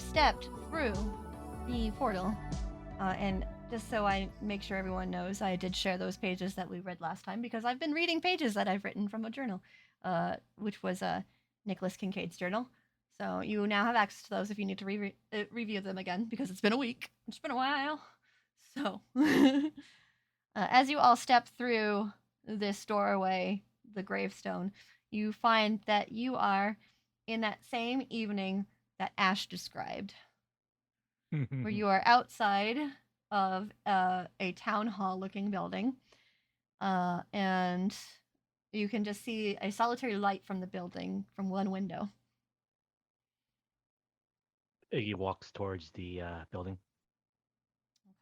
stepped through the portal, and just so I make sure everyone knows, I did share those pages that we read last time because I've been reading pages that I've written from a journal, which was Nicholas Kincaid's journal. So you now have access to those if you need to review them again because it's been a week. It's been a while. So, as you all step through this doorway, the gravestone, you find that you are in that same evening that Ash described, where you are outside of a town hall looking building, and you can just see a solitary light from the building from one window. Iggy walks towards the building.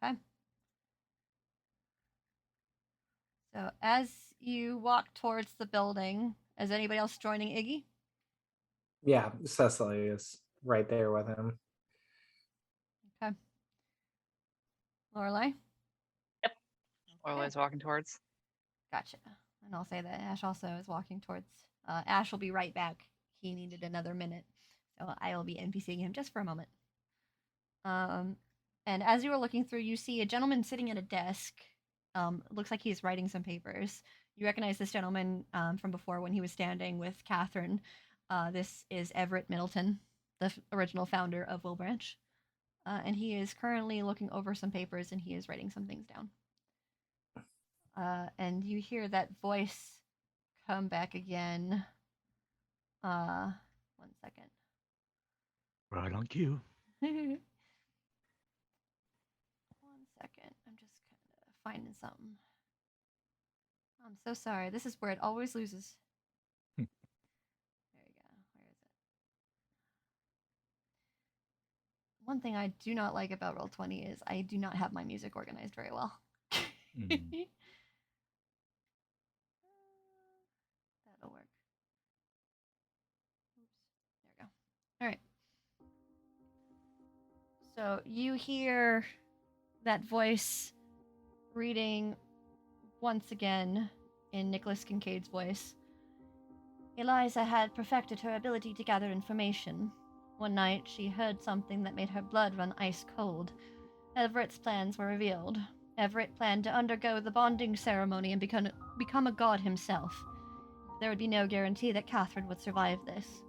Okay. So as you walk towards the building, is anybody else joining Iggy? Yeah, Cecily is right there with him. Okay. Lorelai? Lorelai's walking towards. Gotcha. And I'll say that Ash also is walking towards. Ash will be right back. He needed another minute, so I will be NPCing him just for a moment. And as you are looking through, you see a gentleman sitting at a desk. Looks like he's writing some papers. You recognize this gentleman from before when he was standing with Catherine. This is Everett Middleton, the original founder of Willbranch. And he is currently looking over some papers and he is writing some things down. And you hear that voice come back again. 1 second. Right on cue. 1 second. I'm just kind of finding something. I'm so sorry. This is where it always loses. There you go. Where is it? One thing I do not like about Roll20 is I do not have my music organized very well. Mm. That'll work. Oops. There we go. All right. So you hear that voice reading once again in Nicholas Kincaid's voice. Eliza had perfected her ability to gather information. One night, she heard something that made her blood run ice cold. Everett's plans were revealed. Everett planned to undergo the bonding ceremony and become a god himself. There would be no guarantee that Catherine would survive this.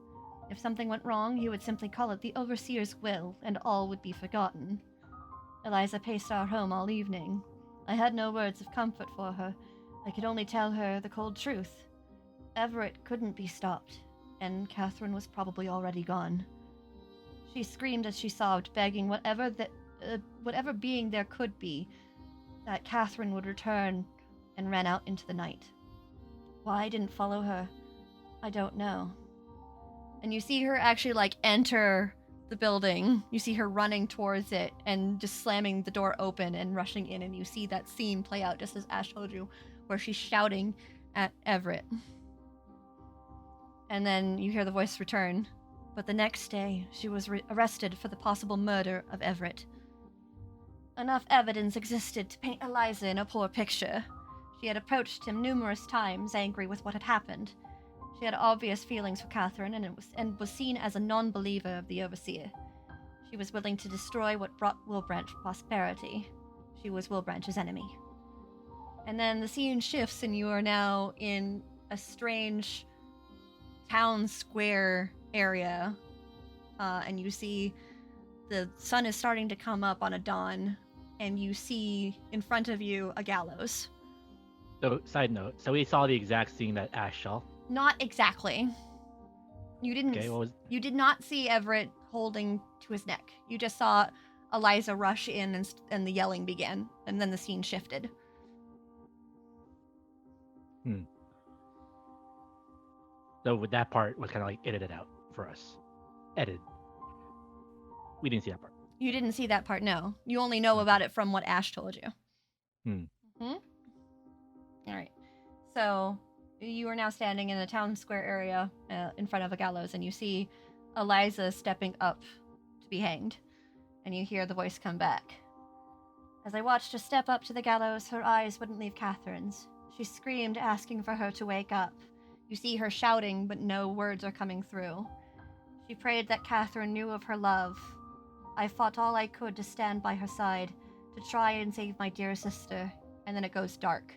If something went wrong, he would simply call it the Overseer's will, and all would be forgotten. Eliza paced our home all evening. I had no words of comfort for her. I could only tell her the cold truth. Everett couldn't be stopped, and Catherine was probably already gone. She screamed as she sobbed, begging whatever being there could be, that Catherine would return, and ran out into the night. Why I didn't follow her, I don't know. And you see her actually, enter the building. You see her running towards it and just slamming the door open and rushing in, and you see that scene play out just as Ash told you, where she's shouting at Everett. And then you hear the voice return. But the next day, she was arrested for the possible murder of Everett. Enough evidence existed to paint Eliza in a poor picture. She had approached him numerous times, angry with what had happened. She had obvious feelings for Catherine and was seen as a non-believer of the Overseer. She was willing to destroy what brought Willbranch prosperity. She was Willbranch's enemy. And then the scene shifts and you are now in a strange town square area. And you see the sun is starting to come up on a dawn, and you see in front of you a gallows. So, side note, so we saw the exact scene that Ash saw. Not exactly. You didn't. Okay, what was... You did not see Everett holding to his neck. You just saw Eliza rush in, and the yelling began, and then the scene shifted. So with that part was kind of edited out for us. Edited. We didn't see that part. You didn't see that part, no. You only know about it from what Ash told you. All right. So you are now standing in a town square area in front of a gallows, and you see Eliza stepping up to be hanged, and you hear the voice come back. As I watched her step up to the gallows, her eyes wouldn't leave Catherine's. She screamed, asking for her to wake up. You see her shouting, but no words are coming through. She prayed that Catherine knew of her love, I fought all I could to stand by her side, to try and save my dear sister, and then it goes dark.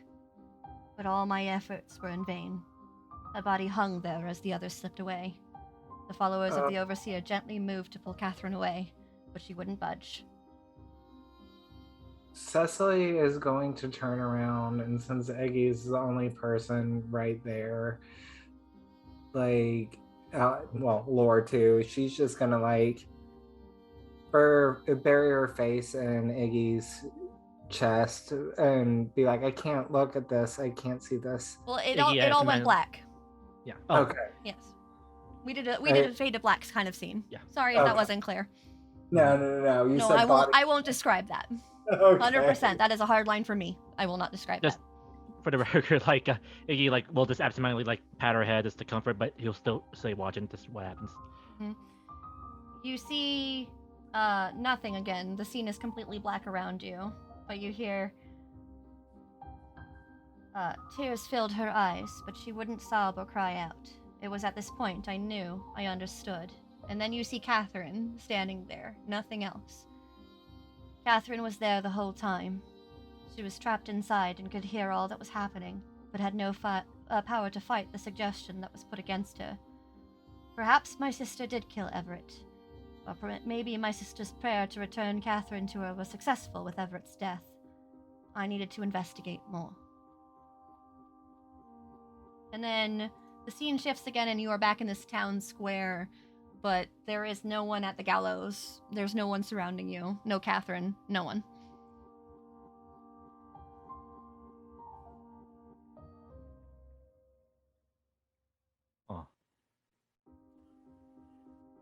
But all my efforts were in vain. Her body hung there as the others slipped away. The followers of the Overseer gently moved to pull Catherine away, but she wouldn't budge. Cecily is going to turn around, and since Eggy's the only person right there, like, well, Lore too, she's just gonna like bury her face in Iggy's chest and be like, I can't look at this, I can't see this. Well, it Yeah, all come went on. black. Yeah. Oh, Okay. Yes. We did a fade to blacks kind of scene. Yeah. Sorry if Okay. that wasn't clear. No. You No, said I won't describe that. Okay. 100%. That is a hard line for me. I will not describe Just- that. for the record, like Iggy, like will just absentmindedly like pat her head as to comfort, but he'll still stay watching to see what happens. You see nothing again. The scene is completely black around you, but you hear tears filled her eyes, but she wouldn't sob or cry out. It was at this point I knew, I understood. And then you see Catherine standing there, nothing else. Catherine was there the whole time. She was trapped inside and could hear all that was happening, but had no power to fight the suggestion that was put against her. Perhaps my sister did kill Everett, or maybe my sister's prayer to return Catherine to her was successful with Everett's death. I needed to investigate more. And then the scene shifts again, and you are back in this town square, but there is no one at the gallows. There's no one surrounding you. No Catherine. No one. Oh.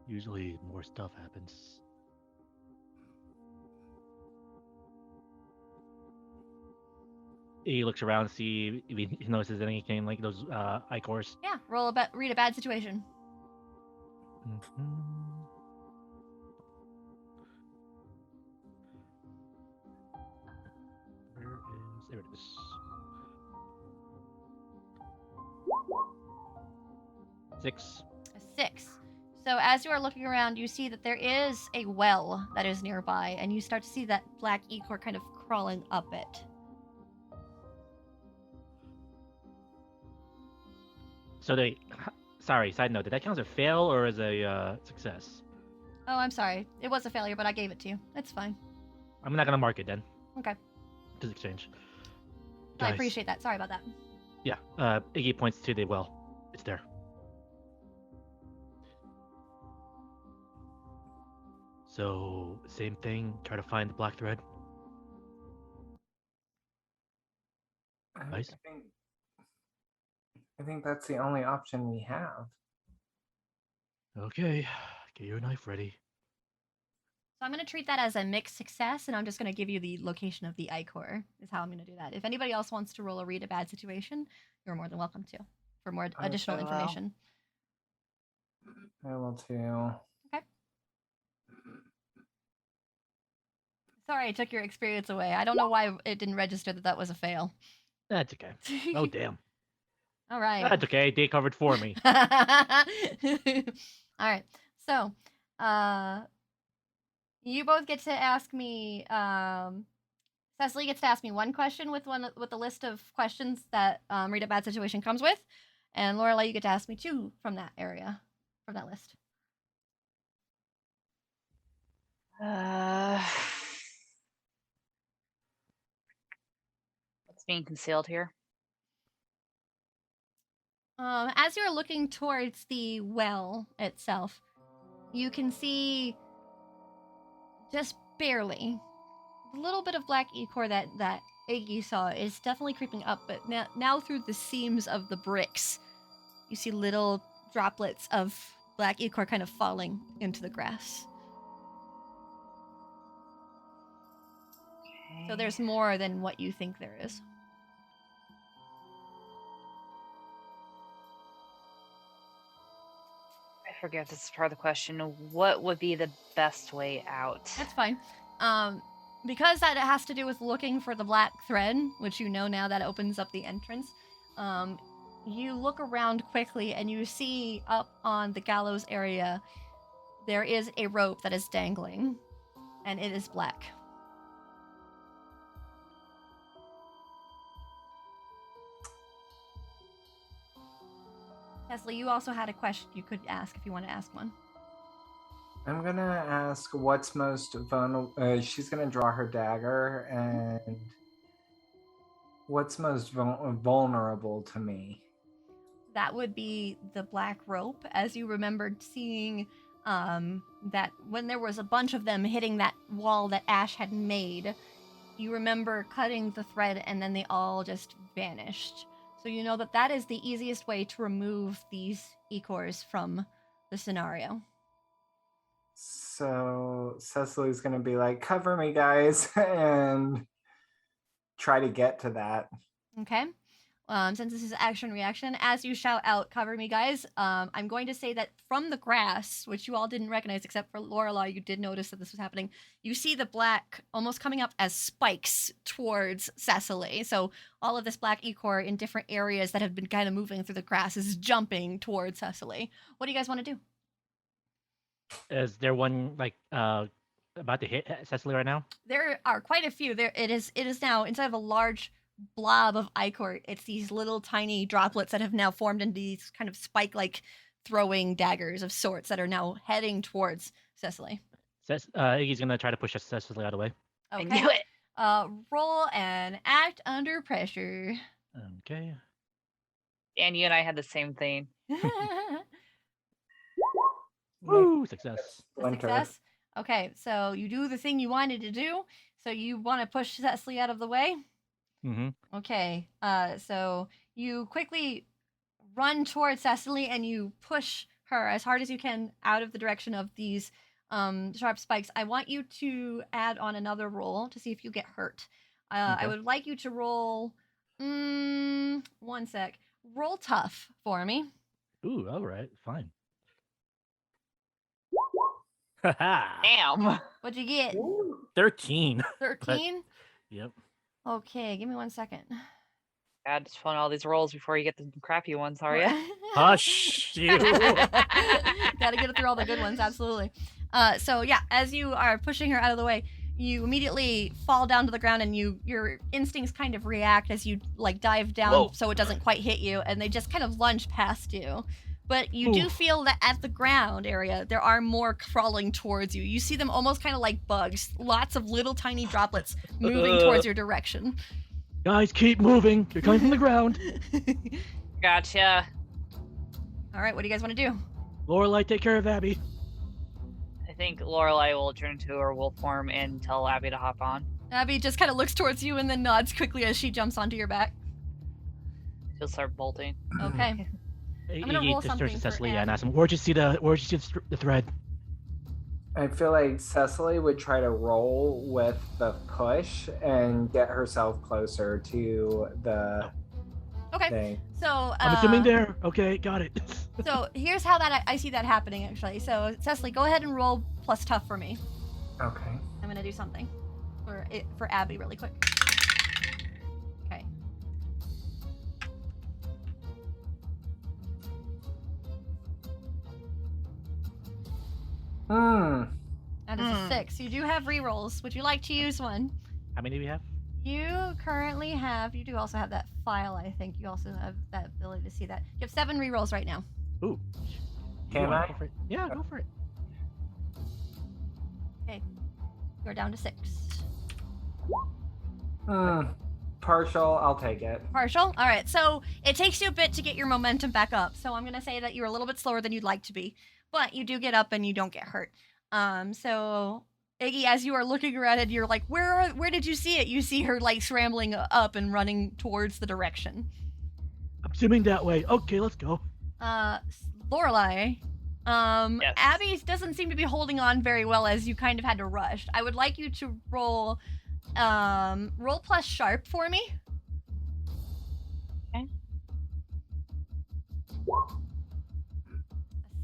Usually more stuff happens. He looks around to see if he notices anything like those Icors. Yeah, read a bad situation. There it is. Six. A 6. So as you are looking around, you see that there is a well that is nearby, and you start to see that black Icor kind of crawling up it. So they. Sorry, side note. Did that count as a fail or as a success? Oh, I'm sorry. It was a failure, but I gave it to you. It's fine. I'm not gonna mark it then. Okay. Just exchange. I Guys, appreciate that. Sorry about that. Yeah. Iggy points to the well. It's there. So same thing. Try to find the black thread. Nice. I think that's the only option we have. Okay. Get your knife ready. So I'm going to treat that as a mixed success, and I'm just going to give you the location of the Icor, is how I'm going to do that. If anybody else wants to roll a read a bad situation, you're more than welcome to, for more additional will. information. I will too. Sorry I took your experience away. I don't know why it didn't register that that was a fail. That's okay. Oh damn. All right. That's okay. They covered for me. All right. So, you both get to ask me. Cecily gets to ask me one question with the list of questions that read a bad situation comes with, and Lorelai, you get to ask me 2 from that area, from that list. What's being concealed here? As you're looking towards the well itself, you can see just barely a little bit of black ichor that Iggy saw is definitely creeping up, but now through the seams of the bricks, you see little droplets of black ichor kind of falling into the grass. So Okay. there's more than what you think there is. I forget this is part of the question. What would be the best way out? That's fine. Because that has to do with looking for the black thread, which you know now that opens up the entrance, you look around quickly and you see up on the gallows area there is a rope that is dangling and it is black. Cecily, you also had a question you could ask if you want to ask one. I'm gonna ask what's most vulnerable. She's gonna draw her dagger, and what's most vulnerable to me? That would be the black rope, as you remembered seeing that when there was a bunch of them hitting that wall that Ash had made, you remember cutting the thread and then they all just vanished. So you know that that is the easiest way to remove these Ecors from the scenario. So Cecily's gonna be like, "Cover me, guys," and try to get to that. Okay. Since this is action reaction, as you shout out, "Cover me, guys," I'm going to say that from the grass, which you all didn't recognize except for Lorelai, you did notice that this was happening. You see the black almost coming up as spikes towards Cecily. So all of this black Ecor in different areas that have been kind of moving through the grass is jumping towards Cecily. What do you guys want to do? Is there one like about to hit Cecily right now? There are quite a few. It is now, instead of a large blob of Icor, it's these little tiny droplets that have now formed into these kind of spike-like throwing daggers of sorts that are now heading towards Cecily. Iggy's gonna try to push Cecily out of the way. I Okay. knew it. Roll and act under pressure. Okay. And you and I had the same thing. Woo! Success. Success. Okay, so you do the thing you wanted to do. So you want to push Cecily out of the way. Mm-hmm. Okay. So you quickly run towards Cecily and you push her as hard as you can out of the direction of these sharp spikes. I want you to add on another roll to see if you get hurt. I would like you to roll. One sec. Roll tough for me. Ooh, all right, fine. Damn. What'd you get? 13. 13? Yep. Okay, give me 1 second. God, just pulling all these rolls before you get the crappy ones, are you? Hush you. Gotta get it through all the good ones, absolutely. So yeah, as you are pushing her out of the way, you immediately fall down to the ground and your instincts kind of react as you like dive down. Whoa. So it doesn't quite hit you, and they just kind of lunge past you. But you do feel that at the ground area, there are more crawling towards you. You see them almost kind of like bugs. Lots of little tiny droplets moving towards your direction. Guys, keep moving. You're coming from the ground. Gotcha. All right, what do you guys want to do? Lorelai, take care of Abby. I think Lorelai will turn into her wolf form and tell Abby to hop on. Abby just kind of looks towards you and then nods quickly as she jumps onto your back. She'll start bolting. Okay. I'm gonna roll Iggy just turns something to for Cecily Abby. and asks him, where'd you see the thread? I feel like Cecily would try to roll with the push and get herself closer to the Okay. thing. So I'm assuming there. Okay, got it. So here's how that I see that happening actually. So Cecily, go ahead and roll plus tough for me. Okay. I'm gonna do something for Abby really quick. Okay. That is a 6. You do have rerolls. Would you like to use one? How many do we have? You currently have. You do also have that file. I think you also have that ability to see that. You have 7 rerolls right now. Ooh. Can You wanna I? go for it? Yeah, go for it. Okay. You're down to 6. Partial, I'll take it. Partial? All right. So it takes you a bit to get your momentum back up. So I'm going to say that you're a little bit slower than you'd like to be, but you do get up and you don't get hurt. So Iggy, as you are looking around it, you're like, where did you see it? You see her like scrambling up and running towards the direction. I'm assuming that way. Okay, let's go. Lorelai, Yes. Abby doesn't seem to be holding on very well as you kind of had to rush. I would like you to roll plus sharp for me. Okay.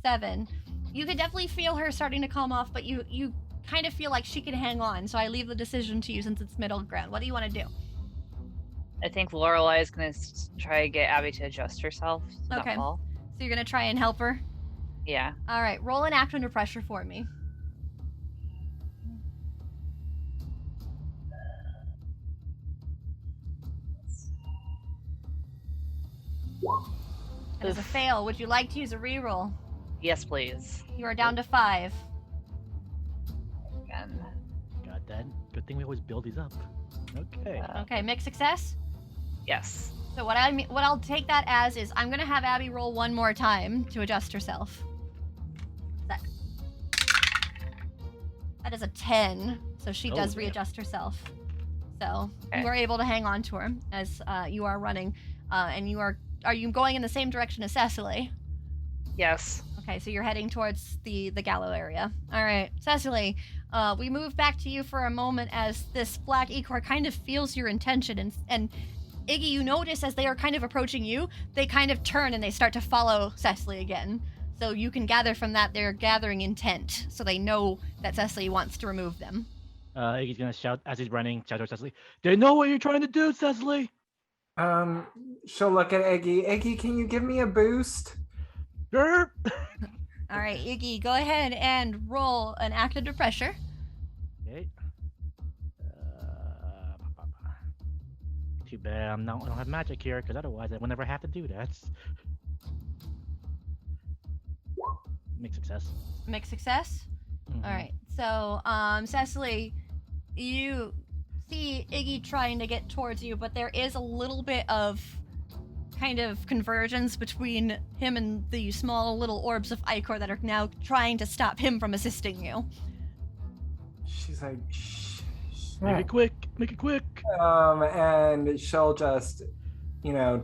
7. You could definitely feel her starting to calm off, but you kind of feel like she can hang on. So I leave the decision to you since it's middle ground. What do you want to do? I think Lorelai is gonna try to get Abby to adjust herself. To Okay. Not fall. So you're gonna try and help her. Yeah. All right, roll an act under pressure for me. That is a Oof. fail. Would you like to use a reroll? Yes, please. You are down to 5. Again. Got that. Good thing we always build these up. Okay. Okay, mixed success. Yes. So what I'll take that as is I'm gonna have Abby roll one more time to adjust herself. That is a 10, so she Oh, does yeah. readjust herself. So Okay. you are able to hang on to her as you are running, and are you going in the same direction as Cecily? Yes. Okay, so you're heading towards the gallows area. All right, Cecily, we move back to you for a moment as this black Ecor kind of feels your intention, and Iggy, you notice as they are kind of approaching you, they kind of turn and they start to follow Cecily again. So you can gather from that they're gathering intent, so they know that Cecily wants to remove them. Iggy's gonna shout as he's running, shout to Cecily. They know what you're trying to do, Cecily! She'll look at Eggy. Eggy, can you give me a boost? Sure! All right, Iggy, go ahead and roll an act under pressure. Okay. Too bad I don't have magic here, because otherwise I would never have to do that. Make success. Mixed success. Mhm. All right. So, Cecily, you see Iggy trying to get towards you, but there is a little bit of kind of convergence between him and the small little orbs of Icor that are now trying to stop him from assisting you. She's like, shh. Make it quick! Make it quick! And she'll just,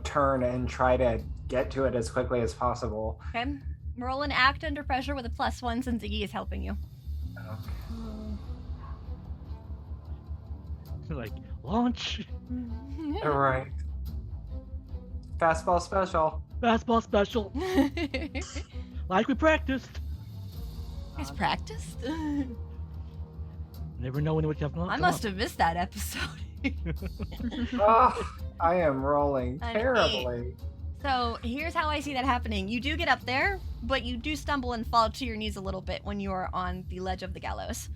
turn and try to get to it as quickly as possible. Okay. Roll an act under pressure with a +1 since Iggy is helping you. Like, launch! All right. Fastball special. Fastball special! Like we practiced! Guys practiced? Never know when it would come up. I must have missed that episode. Oh, I am rolling An terribly. So here's how I see that happening. You do get up there, but you do stumble and fall to your knees a little bit when you are on the ledge of the gallows.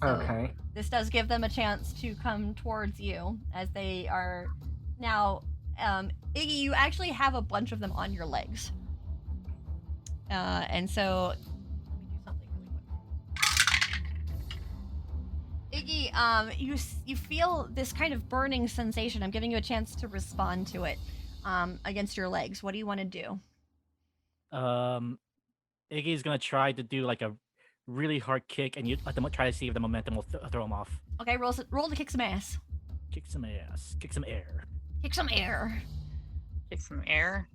So Okay. this does give them a chance to come towards you as they are now. Iggy, you actually have a bunch of them on your legs. And so let me do something really quick. Iggy, you feel this kind of burning sensation. I'm giving you a chance to respond to it. Against your legs. What do you want to do? Iggy's gonna try to do like a really hard kick, and you let them try to see if the momentum will throw him off. Okay, roll to kick some ass. Kick some ass. Kick some air. Kick some air. Take some air.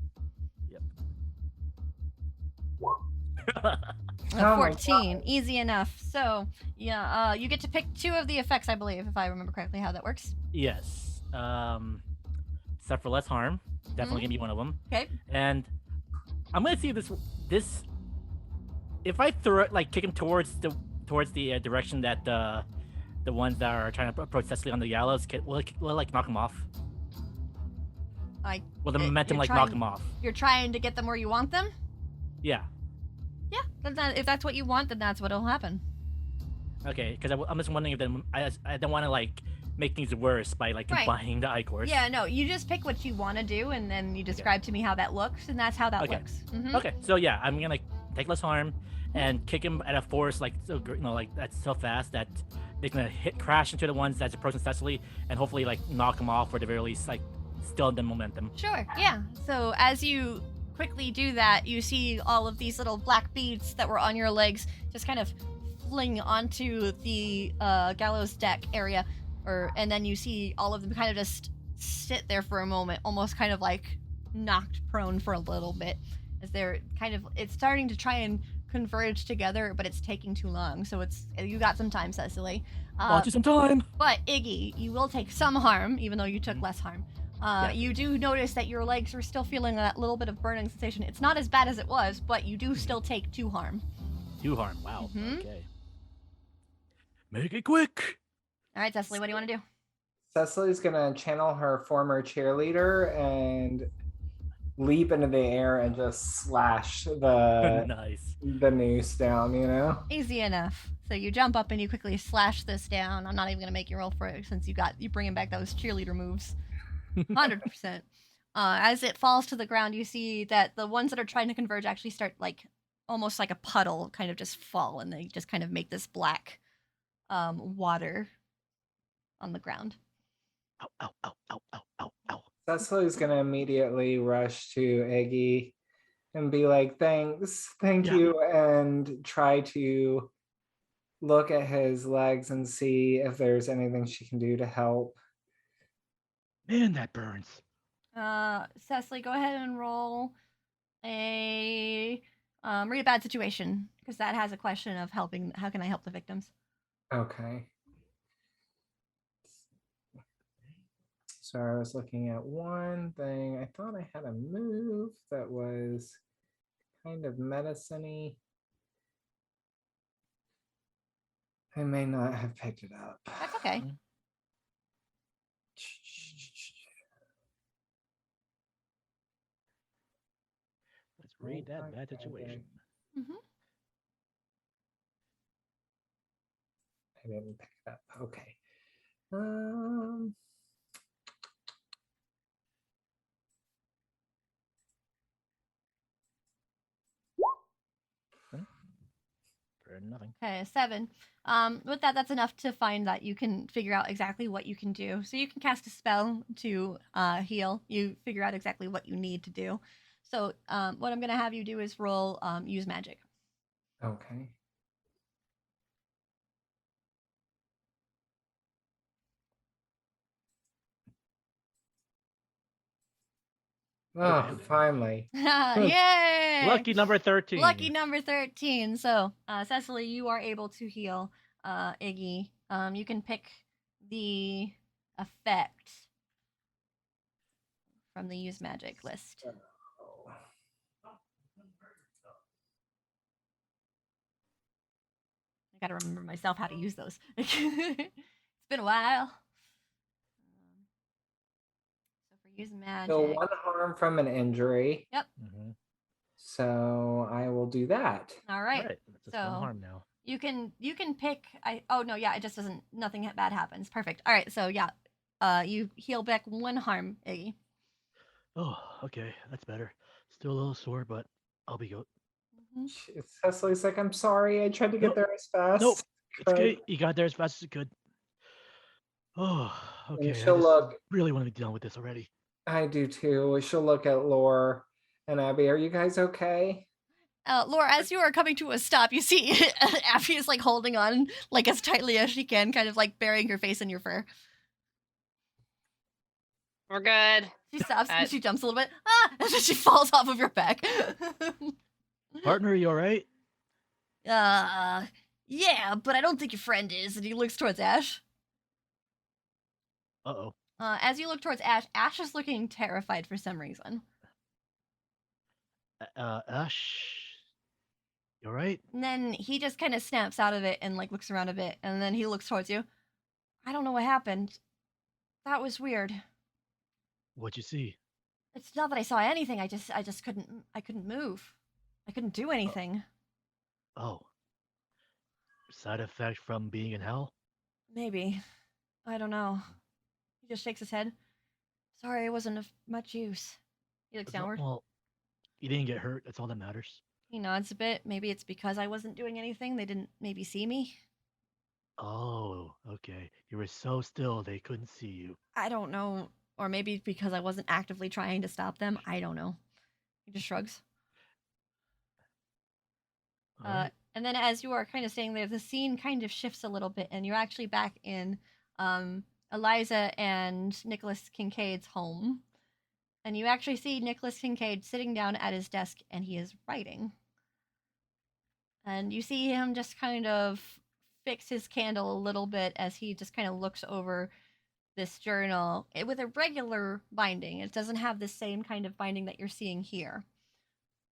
Oh my 14, easy enough. So, yeah, you get to pick 2 of the effects, I believe, if I remember correctly how that works. Yes. Except for less harm. Definitely gonna be one of them. Okay. And I'm gonna see if this. If I throw it, like kick him towards the direction that the ones that are trying to approach Cecily on the gallows, will it like knock him off? Like, Will the momentum you're like knock trying- him off? You're trying to get them where you want them? Yeah. Yeah, if that's what you want, then that's what'll happen. Okay. Because I'm just wondering if I don't want to like make things worse by like Right. combining the I-course. Yeah, no, you just pick what you want to do, and then you describe to me how that looks, and that's how that Okay. looks. Mhm. Okay. So yeah, I'm gonna take less harm and kick him at a force like like that's so fast that they're gonna crash into the ones that's approaching Cecily and hopefully like knock him off or at the very least like still the momentum. Sure, yeah. So as you quickly do that, you see all of these little black beads that were on your legs just kind of fling onto the gallows deck area, and then you see all of them kind of just sit there for a moment, almost kind of like knocked prone for a little bit, as they're it's starting to try and converge together, but it's taking too long. So you got some time, Cecily. Want you some time? But Iggy, you will take some harm, even though you took less harm. Yeah. You do notice that your legs are still feeling that little bit of burning sensation. It's not as bad as it was, but you do still take 2 harm. 2 harm. Wow. Mhm. Okay. Make it quick. All right, Cecily, what do you want to do? Cecily's gonna channel her former cheerleader and leap into the air and just slash Nice. the noose down, Easy enough. So you jump up and you quickly slash this down. I'm not even gonna make you roll for it since you bringing back those cheerleader moves. 100%. As it falls to the ground, you see that the ones that are trying to converge actually start like almost like a puddle, kind of just fall, and they just kind of make this black water on the ground. Ow, ow, ow, ow, ow, ow, ow. Cecily's gonna immediately rush to Eggy and be like, thanks, thank Yeah. you, and try to look at his legs and see if there's anything she can do to help. Man, that burns. Cecily, go ahead and roll a read a bad situation, because that has a question of helping. How can I help the victims? Okay. So I was looking at one thing. I thought I had a move that was kind of medicine-y. I may not have picked it up. That's okay. Let's read that bad situation. Mm-hmm. I didn't pick it up. Okay. For nothing. Okay, 7. With that, that's enough to find that you can figure out exactly what you can do. So you can cast a spell to heal. You figure out exactly what you need to do. So what I'm going to have you do is roll use magic. Okay. Oh, finally. Yay! Lucky number 13. Lucky number 13. So, Cecily, you are able to heal Iggy. You can pick the effect from the use magic list. I gotta remember myself how to use those. It's been a while. So for use magic. So 1 harm from an injury. Yep. Mm-hmm. So I will do that. All right. Right. That's just So one harm now. you can pick. Oh no, yeah, it just doesn't. Nothing bad happens. Perfect. All right. So yeah, you heal back 1 harm, Iggy. Oh, okay. That's better. Still a little sore, but I'll be good. Cecily's like, I'm sorry. I tried to get Nope. there as fast. Nope. as I It's could." okay. You got there as fast as you could. Oh, okay. I she'll just look- really want to be done with this already. I do too. She'll look at Lore and Abby. Are you guys okay? Laura, as you are coming to a stop, you see Abby is like holding on like as tightly as she can, kind of like burying her face in your fur. We're good. She stops and she jumps a little bit. Ah! And then she falls off of your back. Partner, you all right? Yeah, but I don't think your friend is. And he looks towards Ash. Uh-oh. As you look towards Ash, Ash is looking terrified for some reason. Ash, you all right? And then he just kind of snaps out of it and like looks around a bit, and then he looks towards you. I don't know what happened. That was weird. What'd you see? It's not that I saw anything. I just couldn't move. I couldn't do anything. Oh. Side effect from being in hell? Maybe. I don't know. He just shakes his head. Sorry, I wasn't of much use. He looks downward. Well, you didn't get hurt. That's all that matters. He nods a bit. Maybe it's because I wasn't doing anything. They didn't maybe see me. Oh, okay. You were so still they couldn't see you. I don't know. Or maybe because I wasn't actively trying to stop them. I don't know. He just shrugs. All right. And then as you are kind of staying there, the scene kind of shifts a little bit, and you're actually back in Eliza and Nicholas Kincaid's home. And you actually see Nicholas Kincaid sitting down at his desk, and he is writing. And you see him just kind of fix his candle a little bit as he just kind of looks over this journal with a regular binding. It doesn't have the same kind of binding that you're seeing here.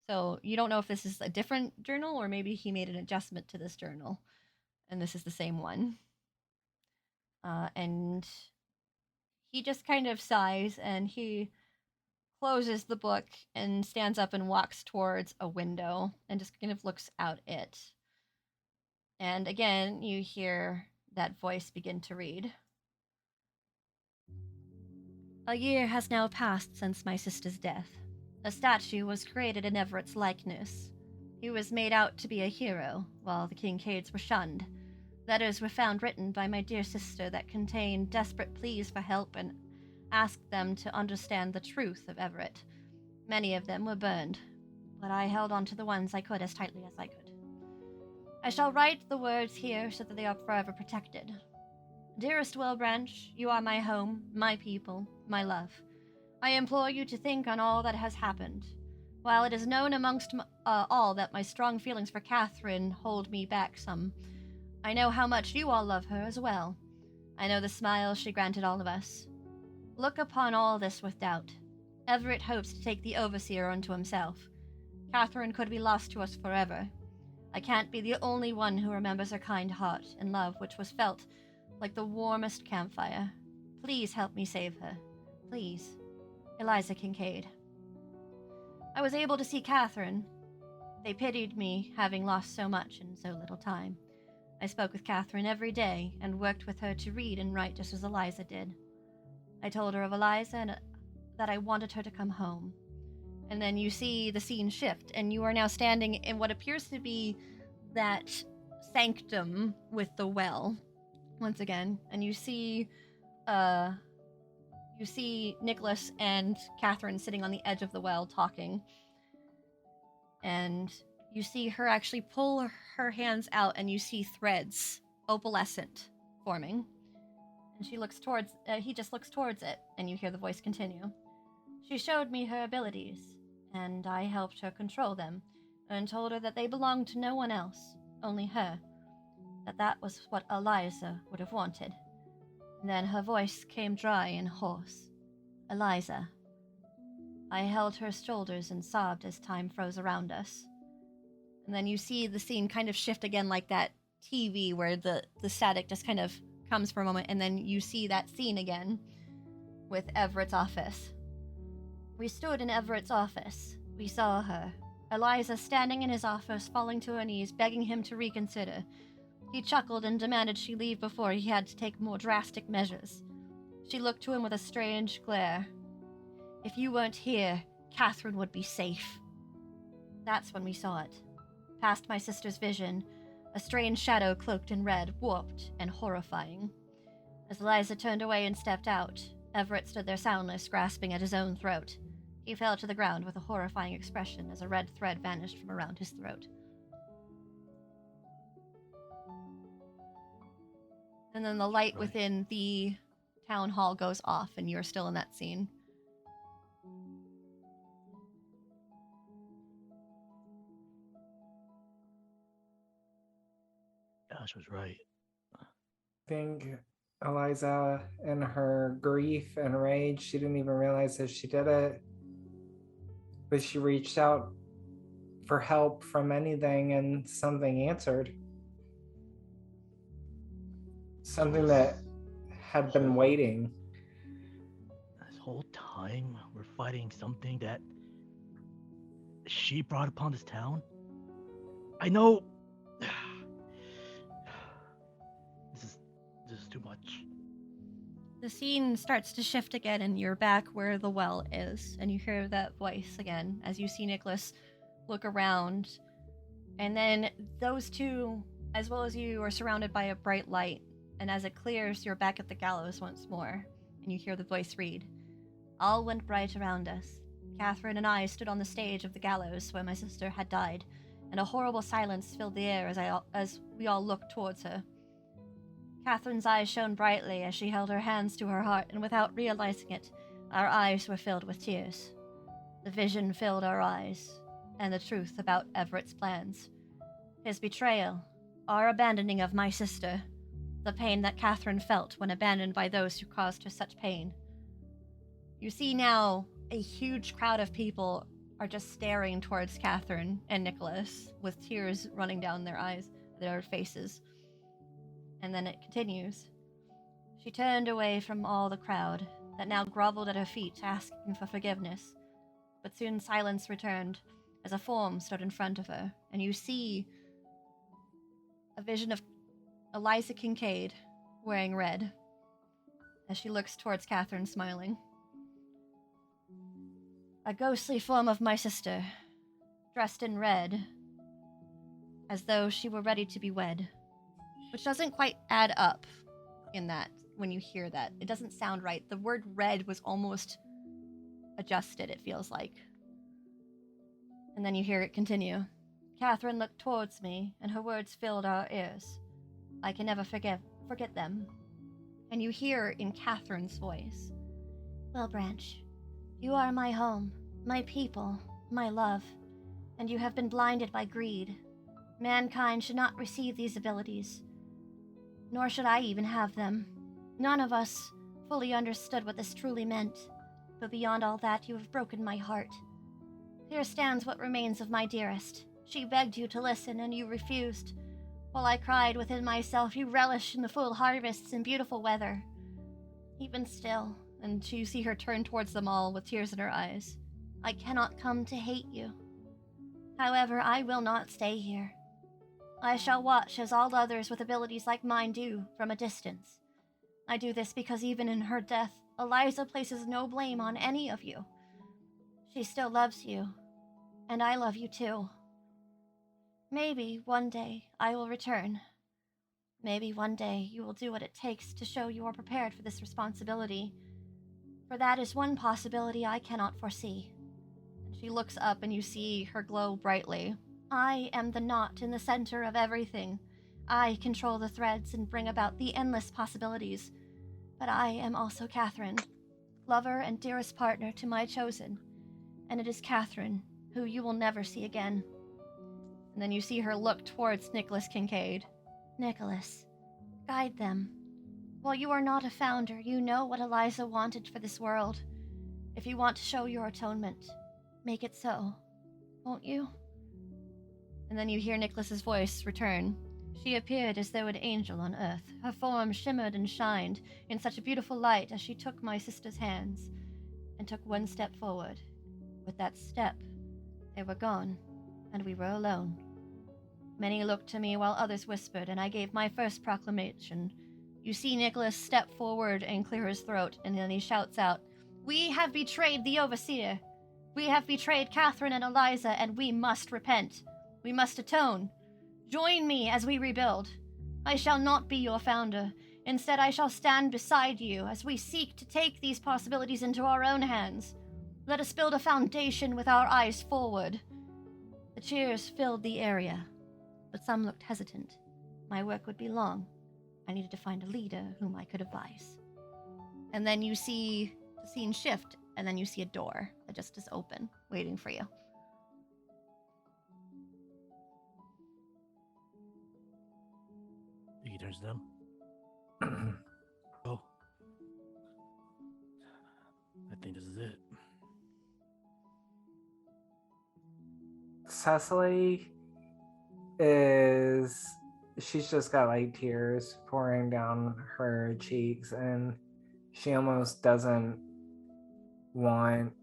So you don't know if this is a different journal or maybe he made an adjustment to this journal and this is the same one. And he just kind of sighs and he closes the book and stands up and walks towards a window and just kind of looks out it. And again, you hear that voice begin to read. A year has now passed since my sister's death. A statue was created in Everett's likeness. He was made out to be a hero, while the Kincaids were shunned. Letters were found written by my dear sister that contained desperate pleas for help and asked them to understand the truth of Everett. Many of them were burned, but I held on to the ones I could as tightly as I could. I shall write the words here so that they are forever protected. Dearest Willbranch, you are my home, my people, my love. I implore you to think on all that has happened. While it is known amongst all that my strong feelings for Catherine hold me back some, I know how much you all love her as well. I know the smile she granted all of us. Look upon all this with doubt. Everett hopes to take the overseer unto himself. Catherine could be lost to us forever. I can't be the only one who remembers her kind heart and love which was felt like the warmest campfire. Please help me save her. Please. Eliza Kincaid. I was able to see Catherine. They pitied me, having lost so much in so little time. I spoke with Catherine every day and worked with her to read and write just as Eliza did. I told her of Eliza and that I wanted her to come home. And then you see the scene shift, and you are now standing in what appears to be that sanctum with the well, once again, and you see Nicholas and Catherine sitting on the edge of the well talking, and you see her actually pull her hands out, and you see threads, opalescent, forming. And he just looks towards it, and you hear the voice continue. She showed me her abilities, and I helped her control them, and told her that they belonged to no one else, only her, that was what Eliza would have wanted. And then her voice came dry and hoarse. Eliza. I held her shoulders and sobbed as time froze around us. And then you see the scene kind of shift again like that TV where the static just kind of comes for a moment, and then you see that scene again with Everett's office. We stood in Everett's office. We saw her. Eliza standing in his office, falling to her knees, begging him to reconsider. He chuckled and demanded she leave before he had to take more drastic measures. She looked to him with a strange glare. If you weren't here, Catherine would be safe. That's when we saw it. Past my sister's vision, a strange shadow cloaked in red, warped and horrifying. As Eliza turned away and stepped out, Everett stood there soundless, grasping at his own throat. He fell to the ground with a horrifying expression as a red thread vanished from around his throat. And then the light within the town hall goes off, and you're still in that scene. Josh was right. I think Eliza, in her grief and rage, she didn't even realize that she did it. But she reached out for help from anything, and something answered. Something that had been waiting. This whole time, we're fighting something that she brought upon this town. I know. This is too much. The scene starts to shift again, and you're back where the well is, and you hear that voice again as you see Nicholas look around. And then those two, as well as you, are surrounded by a bright light, and as it clears, you're back at the gallows once more, and you hear the voice read. All went bright around us. Catherine and I stood on the stage of the gallows where my sister had died, and a horrible silence filled the air as we all looked towards her. Catherine's eyes shone brightly as she held her hands to her heart, and without realizing it, our eyes were filled with tears. The vision filled our eyes, and the truth about Everett's plans. His betrayal, our abandoning of my sister, the pain that Catherine felt when abandoned by those who caused her such pain. You see now a huge crowd of people are just staring towards Catherine and Nicholas, with tears running down their faces. And then it continues. She turned away from all the crowd that now groveled at her feet, asking for forgiveness. But soon silence returned as a form stood in front of her, and you see a vision of Eliza Kincaid wearing red as she looks towards Catherine, smiling. a ghostly form of my sister, dressed in red, as though she were ready to be wed. Which doesn't quite add up in that when you hear that. It doesn't sound right. The word red was almost adjusted, it feels like. And then you hear it continue. Catherine looked towards me, and her words filled our ears. I can never forget them. And you hear in Catherine's voice, Well, Branch, you are my home, my people, my love, and you have been blinded by greed. Mankind should not receive these abilities, nor should I even have them. None of us fully understood what this truly meant, but beyond all that, you have broken my heart. Here stands what remains of my dearest. She begged you to listen, and you refused. While I cried within myself, you relished in the full harvests and beautiful weather. Even still, and you see her turn towards them all with tears in her eyes, I cannot come to hate you. However, I will not stay here. I shall watch as all others with abilities like mine do, from a distance. I do this because even in her death, Eliza places no blame on any of you. She still loves you, and I love you too. Maybe one day I will return. Maybe one day you will do what it takes to show you are prepared for this responsibility. For that is one possibility I cannot foresee. And she looks up and you see her glow brightly. I am the knot in the center of everything. I control the threads and bring about the endless possibilities. But I am also Catherine, lover and dearest partner to my chosen. And it is Catherine, who you will never see again. And then you see her look towards Nicholas Kincaid. Nicholas, guide them. While you are not a founder, you know what Eliza wanted for this world. If you want to show your atonement, make it so, won't you? And then you hear Nicholas's voice return. She appeared as though an angel on earth. Her form shimmered and shined in such a beautiful light as she took my sister's hands and took one step forward. With that step, they were gone, and we were alone. Many looked to me while others whispered, and I gave my first proclamation. You see Nicholas step forward and clear his throat, and then he shouts out, We have betrayed the Overseer. We have betrayed Catherine and Eliza, and we must repent. We must atone. Join me as we rebuild. I shall not be your founder. Instead, I shall stand beside you as we seek to take these possibilities into our own hands. Let us build a foundation with our eyes forward. The cheers filled the area, but some looked hesitant. My work would be long. I needed to find a leader whom I could advise. And then you see the scene shift, and then you see a door that just is open, waiting for you. He turns to them. Oh. I think this is it. Cecily she's just got like tears pouring down her cheeks, and she almost doesn't want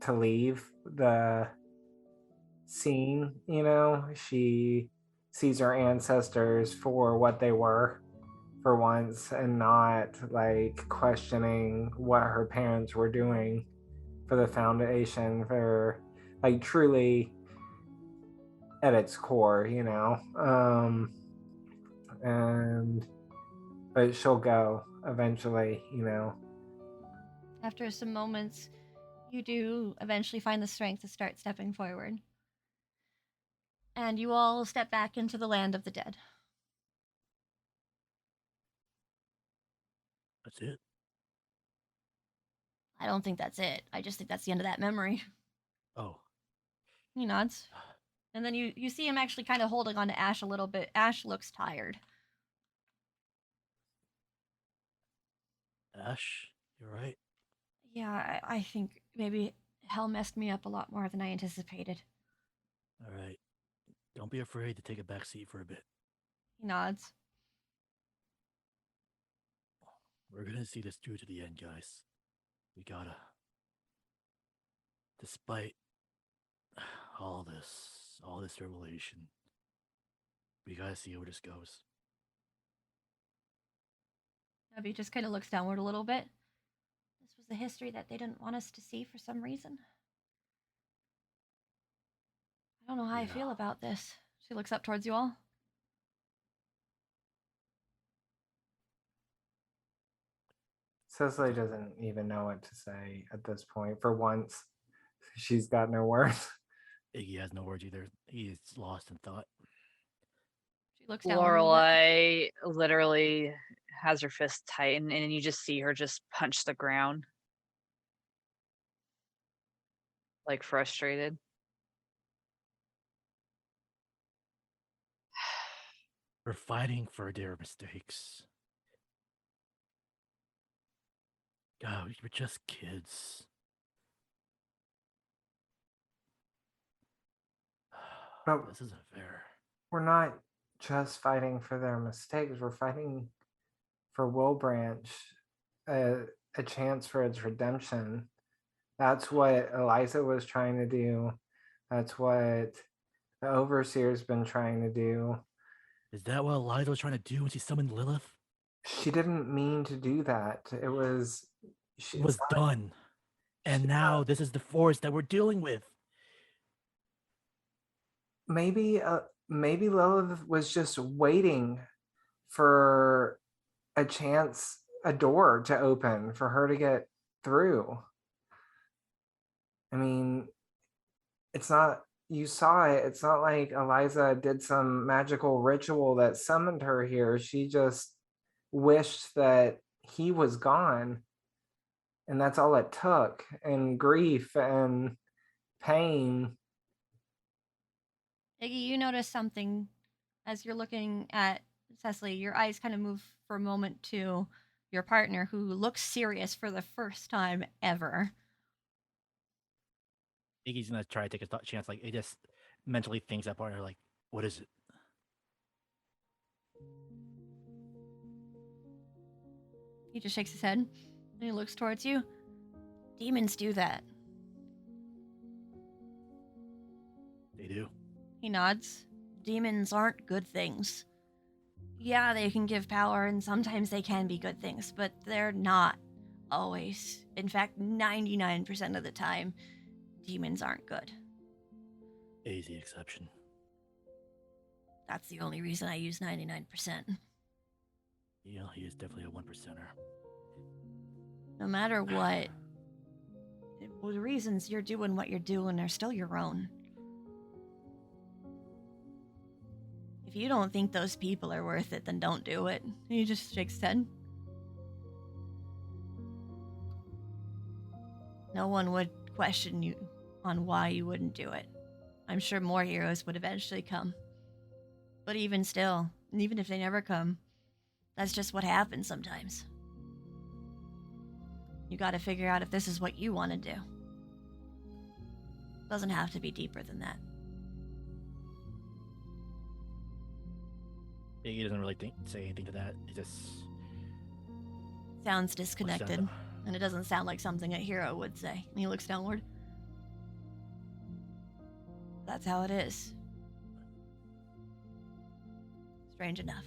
to leave the scene. She sees her ancestors for what they were for once, and not like questioning what her parents were doing for the foundation, for like truly at its core, but she'll go eventually. After some moments, you do eventually find the strength to start stepping forward. And you all step back into the land of the dead. That's it. I don't think that's it. I just think that's the end of that memory. Oh. He nods. And then you see him actually kind of holding on to Ash a little bit. Ash looks tired. Ash, you're right. Yeah, I think maybe hell messed me up a lot more than I anticipated. All right. Don't be afraid to take a back seat for a bit. He nods. We're gonna see this through to the end, guys. We gotta. Despite all this revelation, we gotta see where this goes. Abby just kind of looks downward a little bit. This was the history that they didn't want us to see for some reason. I don't know how I feel about this. She looks up towards you all. Cicely doesn't even know what to say at this point. For once, she's got no words. Iggy has no words either. He's lost in thought. She looks down a little bit. Lorelai literally has her fist tightened, and you just see her just punch the ground, like frustrated. We're fighting for their mistakes. God, we're just kids. But This isn't fair. we're not just fighting for their mistakes. We're fighting for Wilbranch, a chance for its redemption. That's what Eliza was trying to do. That's what the Overseer's been trying to do. Is that what Eliza was trying to do when she summoned Lilith? She didn't mean to do that. It was. It was done. And now this is the force that we're dealing with. Maybe Lilith was just waiting for a chance, a door to open for her to get through. I mean, it's not, you saw it. It's not like Eliza did some magical ritual that summoned her here. She just wished that he was gone. And that's all it took. And grief and pain. Iggy, you notice something as you're looking at Cecily. Your eyes kind of move for a moment to your partner, who looks serious for the first time ever. Iggy's gonna try to take a chance. Like, it just mentally thinks that partner, like, what is it? He just shakes his head and he looks towards you. Demons do that. They do. He nods. Demons aren't good things. Yeah, they can give power, and sometimes they can be good things, but they're not always. In fact, 99% of the time, demons aren't good. A's the exception. That's the only reason I use 99%. Yeah, he is definitely a 1%er. No matter what, the reasons you're doing what you're doing are still your own. If you don't think those people are worth it, then don't do it. He just shakes his head. No one would question you on why you wouldn't do it. I'm sure more heroes would eventually come. But even still, even if they never come, that's just what happens sometimes. You gotta figure out if this is what you want to do. Doesn't have to be deeper than that. Iggy doesn't really say anything to that. It just Sounds disconnected, and it doesn't sound like something a hero would say. And he looks downward. That's how it is. Strange enough.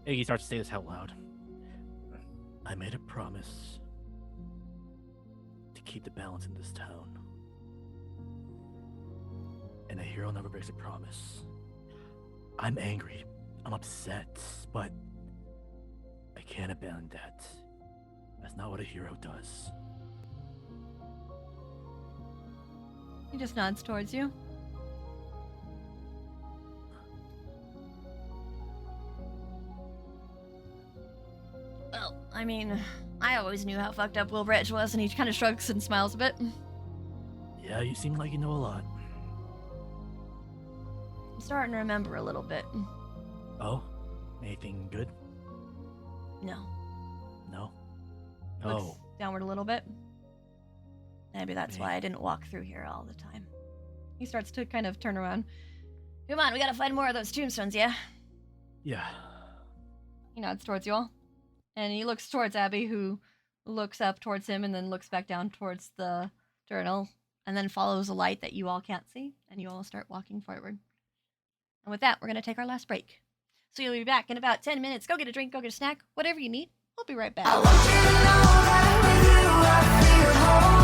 Iggy starts to say this out loud. I made a promise to keep the balance in this town. And a hero never breaks a promise. I'm angry. I'm upset, but I can't abandon that. That's not what a hero does. He just nods towards you. Well, I mean, I always knew how fucked up Wilbranch was, and he kind of shrugs and smiles a bit. Yeah, you seem like you know a lot. I'm starting to remember a little bit. Oh? Anything good? No. No? Looks Oh. downward a little bit. Maybe that's why I didn't walk through here all the time. He starts to kind of turn around. Come on, we gotta find more of those tombstones, yeah? Yeah. He nods towards you all. And he looks towards Abby, who looks up towards him and then looks back down towards the journal, and then follows a light that you all can't see, and you all start walking forward. And with that, we're going to take our last break. So you'll be back in about 10 minutes. Go get a drink, go get a snack, whatever you need. We'll be right back. I want you to know that with you I feel whole.